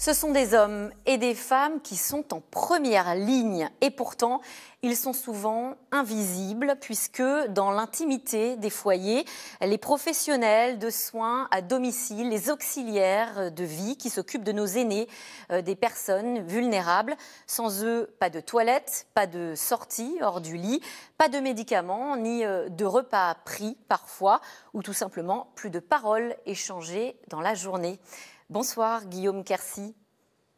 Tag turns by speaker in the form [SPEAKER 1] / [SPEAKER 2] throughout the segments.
[SPEAKER 1] Ce sont des hommes et des femmes qui sont en première ligne et pourtant, ils sont souvent invisibles puisque dans l'intimité des foyers, les professionnels de soins à domicile, les auxiliaires de vie qui s'occupent de nos aînés, des personnes vulnérables, sans eux, pas de toilettes, pas de sortie hors du lit, pas de médicaments ni de repas pris parfois ou tout simplement plus de paroles échangées dans la journée. Bonsoir Guillaume Quercy.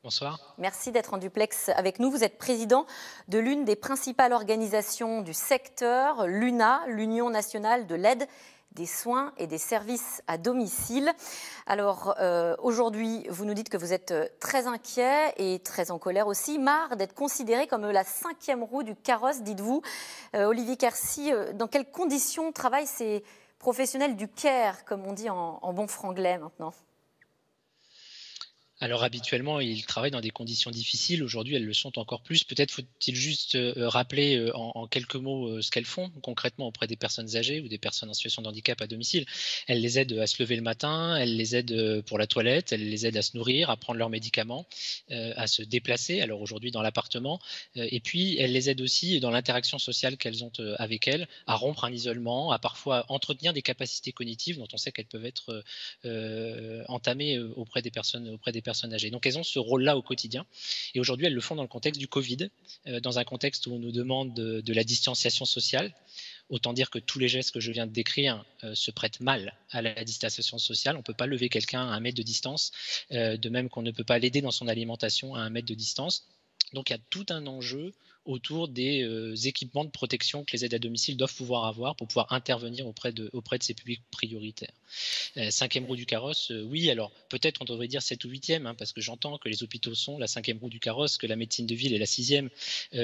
[SPEAKER 2] Bonsoir.
[SPEAKER 1] Merci d'être en duplex avec nous. Vous êtes président de l'une des principales organisations du secteur, l'UNA, l'Union nationale de l'aide, des soins et des services à domicile. Alors aujourd'hui, vous nous dites que vous êtes très inquiet et très en colère aussi, marre d'être considéré comme la cinquième roue du carrosse, dites-vous. Olivier Quercy, dans quelles conditions travaillent ces professionnels du care, comme on dit en bon franglais maintenant ?
[SPEAKER 2] Alors habituellement, ils travaillent dans des conditions difficiles. Aujourd'hui, elles le sont encore plus. Peut-être faut-il juste rappeler en quelques mots ce qu'elles font concrètement auprès des personnes âgées ou des personnes en situation de handicap à domicile. Elles les aident à se lever le matin, elles les aident pour la toilette, elles les aident à se nourrir, à prendre leurs médicaments, à se déplacer, alors aujourd'hui dans l'appartement. Et puis, elles les aident aussi dans l'interaction sociale qu'elles ont avec elles, à rompre un isolement, à parfois entretenir des capacités cognitives dont on sait qu'elles peuvent être entamées auprès des personnes âgées. Donc elles ont ce rôle-là au quotidien et aujourd'hui elles le font dans le contexte du Covid, dans un contexte où on nous demande de la distanciation sociale. Autant dire que tous les gestes que je viens de décrire se prêtent mal à la distanciation sociale. On ne peut pas lever quelqu'un à 1 mètre de distance, de même qu'on ne peut pas l'aider dans son alimentation à 1 mètre de distance. Donc il y a tout un enjeu autour des équipements de protection que les aides à domicile doivent pouvoir avoir pour pouvoir intervenir auprès de ces publics prioritaires. Cinquième roue du carrosse, oui, alors peut-être on devrait dire 7 ou 8e, parce que j'entends que les hôpitaux sont la cinquième roue du carrosse, que la médecine de ville est la 6e,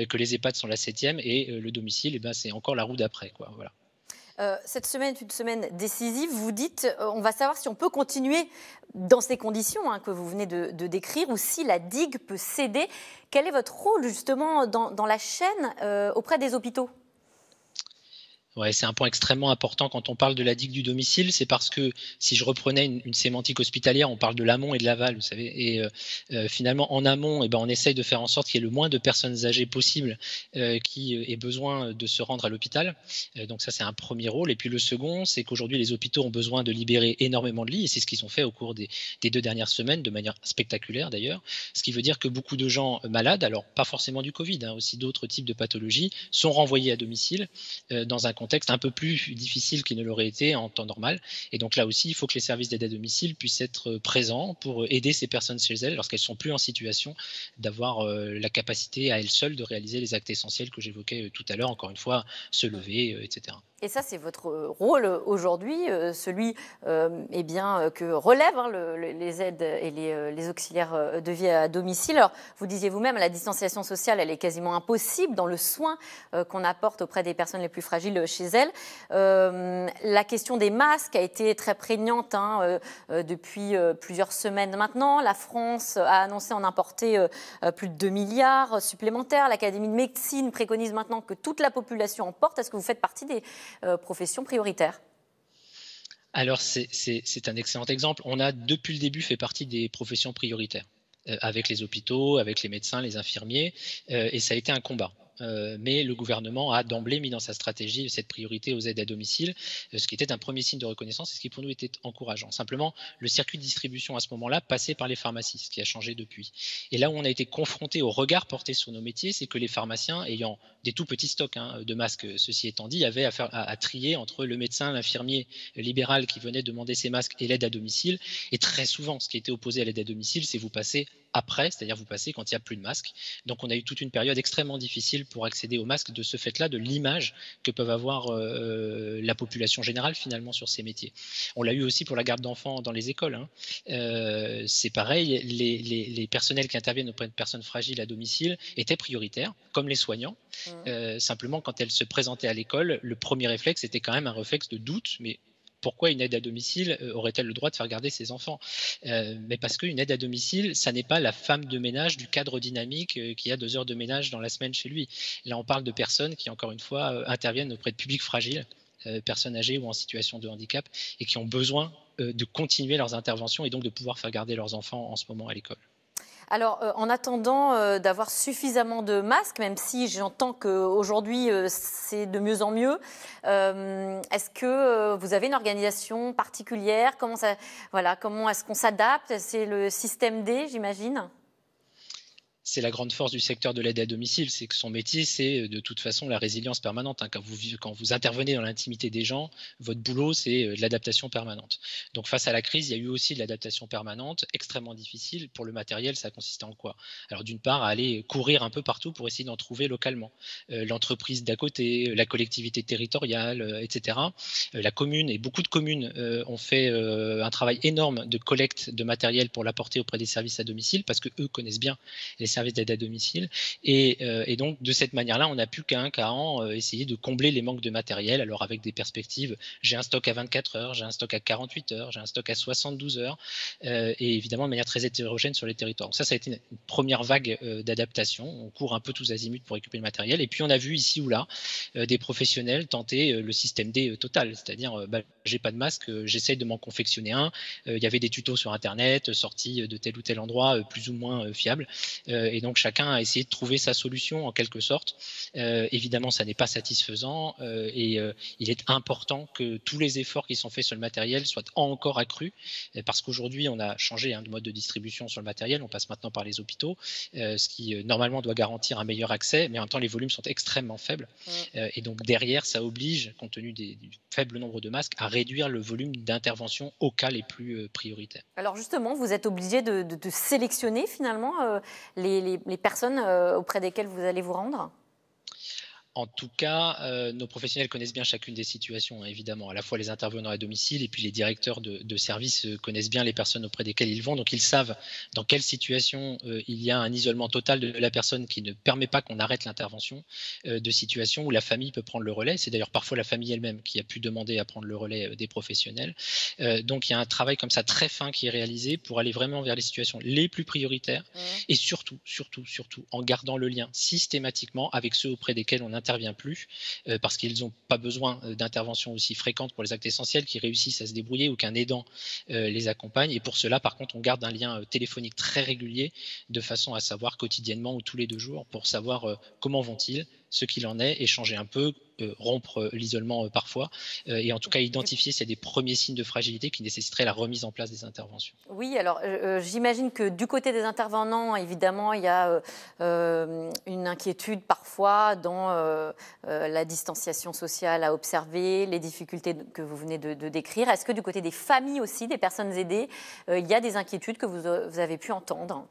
[SPEAKER 2] que les EHPAD sont la 7e et le domicile, c'est encore la roue d'après, quoi, voilà.
[SPEAKER 1] Cette semaine est une semaine décisive. Vous dites, on va savoir si on peut continuer dans ces conditions que vous venez de décrire ou si la digue peut céder. Quel est votre rôle justement dans la chaîne auprès des hôpitaux ?
[SPEAKER 2] Ouais, c'est un point extrêmement important quand on parle de la digue du domicile, c'est parce que si je reprenais une sémantique hospitalière, on parle de l'amont et de l'aval, vous savez, et finalement en amont, on essaye de faire en sorte qu'il y ait le moins de personnes âgées possible qui aient besoin de se rendre à l'hôpital. Donc ça, c'est un premier rôle. Et puis le second, c'est qu'aujourd'hui, les hôpitaux ont besoin de libérer énormément de lits, et c'est ce qu'ils ont fait au cours des 2 dernières semaines, de manière spectaculaire d'ailleurs, ce qui veut dire que beaucoup de gens malades, alors pas forcément du Covid, aussi d'autres types de pathologies, sont renvoyés à domicile dans un contexte un peu plus difficile qu'il ne l'aurait été en temps normal. Et donc là aussi, il faut que les services d'aide à domicile puissent être présents pour aider ces personnes chez elles lorsqu'elles ne sont plus en situation d'avoir la capacité à elles seules de réaliser les actes essentiels que j'évoquais tout à l'heure, encore une fois, se lever, etc.
[SPEAKER 1] Et ça, c'est votre rôle aujourd'hui, celui que relèvent les aides et les auxiliaires de vie à domicile. Alors, vous disiez vous-même, la distanciation sociale, elle est quasiment impossible dans le soin qu'on apporte auprès des personnes les plus fragiles chez elles. La question des masques a été très prégnante depuis plusieurs semaines maintenant. La France a annoncé en importer plus de 2 milliards supplémentaires. L'Académie de médecine préconise maintenant que toute la population en porte. Est-ce que vous faites partie des professions prioritaires ?
[SPEAKER 2] Alors c'est un excellent exemple. On a depuis le début fait partie des professions prioritaires avec les hôpitaux, avec les médecins, les infirmiers, et ça a été un combat. Mais le gouvernement a d'emblée mis dans sa stratégie cette priorité aux aides à domicile, ce qui était un premier signe de reconnaissance et ce qui pour nous était encourageant. Simplement, le circuit de distribution à ce moment-là passait par les pharmacies, ce qui a changé depuis. Et là où on a été confronté au regard porté sur nos métiers, c'est que les pharmaciens, ayant des tout petits stocks de masques, ceci étant dit, avaient à trier entre le médecin, l'infirmier libéral qui venait demander ces masques et l'aide à domicile. Et très souvent, ce qui était opposé à l'aide à domicile, c'est vous passez après, c'est-à-dire vous passez quand il n'y a plus de masques. Donc on a eu toute une période extrêmement difficile pour accéder aux masques de ce fait-là, de l'image que peuvent avoir la population générale finalement sur ces métiers. On l'a eu aussi pour la garde d'enfants dans les écoles. C'est pareil, les personnels qui interviennent auprès de personnes fragiles à domicile étaient prioritaires, comme les soignants. Simplement, quand elles se présentaient à l'école, le premier réflexe était quand même un réflexe de doute, mais pourquoi une aide à domicile aurait-elle le droit de faire garder ses enfants ? Mais parce qu'une aide à domicile, ça n'est pas la femme de ménage du cadre dynamique qui a 2 heures de ménage dans la semaine chez lui. Là, on parle de personnes qui, encore une fois, interviennent auprès de publics fragiles, personnes âgées ou en situation de handicap, et qui ont besoin de continuer leurs interventions et donc de pouvoir faire garder leurs enfants en ce moment à l'école.
[SPEAKER 1] Alors, en attendant d'avoir suffisamment de masques, même si j'entends qu'aujourd'hui, c'est de mieux en mieux, est-ce que vous avez une organisation particulière? Comment est-ce qu'on s'adapte? C'est le système D, j'imagine?
[SPEAKER 2] C'est la grande force du secteur de l'aide à domicile, c'est que son métier, c'est de toute façon la résilience permanente. Quand vous intervenez dans l'intimité des gens, votre boulot, c'est de l'adaptation permanente. Donc face à la crise, il y a eu aussi de l'adaptation permanente, extrêmement difficile. Pour le matériel, ça consistait en quoi? Alors d'une part, à aller courir un peu partout pour essayer d'en trouver localement. L'entreprise d'à côté, la collectivité territoriale, etc. La commune et beaucoup de communes ont fait un travail énorme de collecte de matériel pour l'apporter auprès des services à domicile parce qu'eux connaissent bien les services d'aide à domicile. Et donc, de cette manière-là, on n'a plus qu'à un cas an essayer de combler les manques de matériel. Alors, avec des perspectives, j'ai un stock à 24 heures, j'ai un stock à 48 heures, j'ai un stock à 72 heures, et évidemment de manière très hétérogène sur les territoires. Donc ça a été une première vague d'adaptation. On court un peu tous azimuts pour récupérer le matériel. Et puis, on a vu ici ou là des professionnels tenter le système D total, c'est-à-dire, j'ai pas de masque, j'essaye de m'en confectionner un. Il y avait des tutos sur Internet, sortis de tel ou tel endroit, plus ou moins fiables. Et donc chacun a essayé de trouver sa solution en quelque sorte. Évidemment, ça n'est pas satisfaisant et il est important que tous les efforts qui sont faits sur le matériel soient encore accrus parce qu'aujourd'hui, on a changé de mode de distribution sur le matériel. On passe maintenant par les hôpitaux, ce qui normalement doit garantir un meilleur accès, mais en même temps, les volumes sont extrêmement faibles. Et donc derrière, ça oblige, compte tenu du faible nombre de masques, à réduire le volume d'intervention aux cas les plus prioritaires.
[SPEAKER 1] Alors justement, vous êtes obligé de sélectionner finalement les personnes auprès desquelles vous allez vous rendre?
[SPEAKER 2] En tout cas, nos professionnels connaissent bien chacune des situations, évidemment. À la fois les intervenants à domicile et puis les directeurs de services connaissent bien les personnes auprès desquelles ils vont. Donc, ils savent dans quelle situation il y a un isolement total de la personne qui ne permet pas qu'on arrête l'intervention, de situations où la famille peut prendre le relais. C'est d'ailleurs parfois la famille elle-même qui a pu demander à prendre le relais des professionnels. Donc, il y a un travail comme ça très fin qui est réalisé pour aller vraiment vers les situations les plus prioritaires et surtout, en gardant le lien systématiquement avec ceux auprès desquels on n'intervient plus parce qu'ils n'ont pas besoin d'intervention aussi fréquente pour les actes essentiels, qui réussissent à se débrouiller ou qu'un aidant les accompagne. Et pour cela, par contre, on garde un lien téléphonique très régulier de façon à savoir quotidiennement ou tous les 2 jours pour savoir comment vont-ils, ce qu'il en est, échanger un peu, rompre l'isolement parfois et en tout cas identifier s'il y a des premiers signes de fragilité qui nécessiteraient la remise en place des interventions.
[SPEAKER 1] Oui, alors j'imagine que du côté des intervenants, évidemment, il y a une inquiétude parfois dans la distanciation sociale à observer, les difficultés que vous venez de décrire. Est-ce que du côté des familles aussi, des personnes aidées, il y a des inquiétudes que vous avez pu entendre ?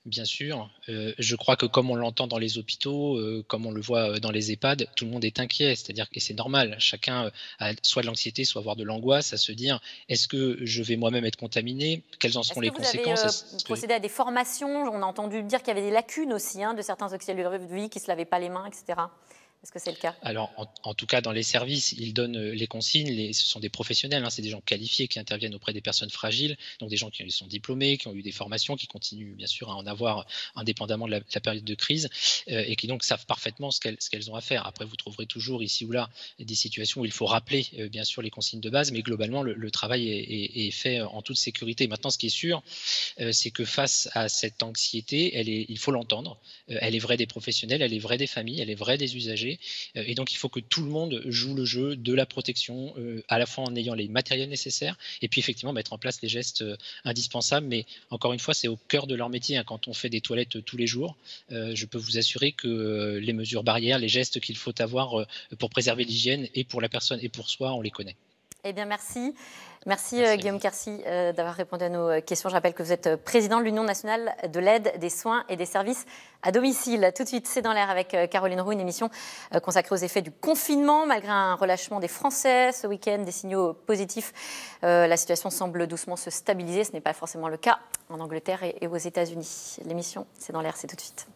[SPEAKER 2] Bien sûr, je crois que comme on l'entend dans les hôpitaux, comme on le voit dans les EHPAD, tout le monde est inquiet, c'est-à-dire que c'est normal. Chacun a soit de l'anxiété, soit voire de l'angoisse à se dire: est-ce que je vais moi-même être contaminé? Quelles en seront les conséquences?
[SPEAKER 1] Est-ce que vous avez procédé à des formations? On a entendu dire qu'il y avait des lacunes aussi de certains auxiliaires de vie qui ne se lavaient pas les mains, etc. Est-ce que c'est le cas?
[SPEAKER 2] Alors, en tout cas, dans les services, ils donnent les consignes. Ce sont des professionnels, c'est des gens qualifiés qui interviennent auprès des personnes fragiles, donc des gens qui sont diplômés, qui ont eu des formations, qui continuent bien sûr à en avoir indépendamment de la période de crise, et qui donc savent parfaitement ce qu'elles ont à faire. Après, vous trouverez toujours ici ou là des situations où il faut rappeler bien sûr les consignes de base, mais globalement, le travail est fait en toute sécurité. Maintenant, ce qui est sûr, c'est que face à cette anxiété, il faut l'entendre. Elle est vraie des professionnels, elle est vraie des familles, elle est vraie des usagers. Et donc, il faut que tout le monde joue le jeu de la protection, à la fois en ayant les matériels nécessaires et puis effectivement mettre en place les gestes indispensables. Mais encore une fois, c'est au cœur de leur métier. Quand on fait des toilettes tous les jours, je peux vous assurer que les mesures barrières, les gestes qu'il faut avoir pour préserver l'hygiène et pour la personne et pour soi, on les connaît.
[SPEAKER 1] Eh bien, merci. Merci Guillaume Quercy d'avoir répondu à nos questions. Je rappelle que vous êtes président de l'Union nationale de l'aide, des soins et des services à domicile. Tout de suite, c'est dans l'air avec Caroline Roux, une émission consacrée aux effets du confinement. Malgré un relâchement des Français ce week-end, des signaux positifs, la situation semble doucement se stabiliser. Ce n'est pas forcément le cas en Angleterre et aux États-Unis. L'émission, c'est dans l'air, c'est tout de suite.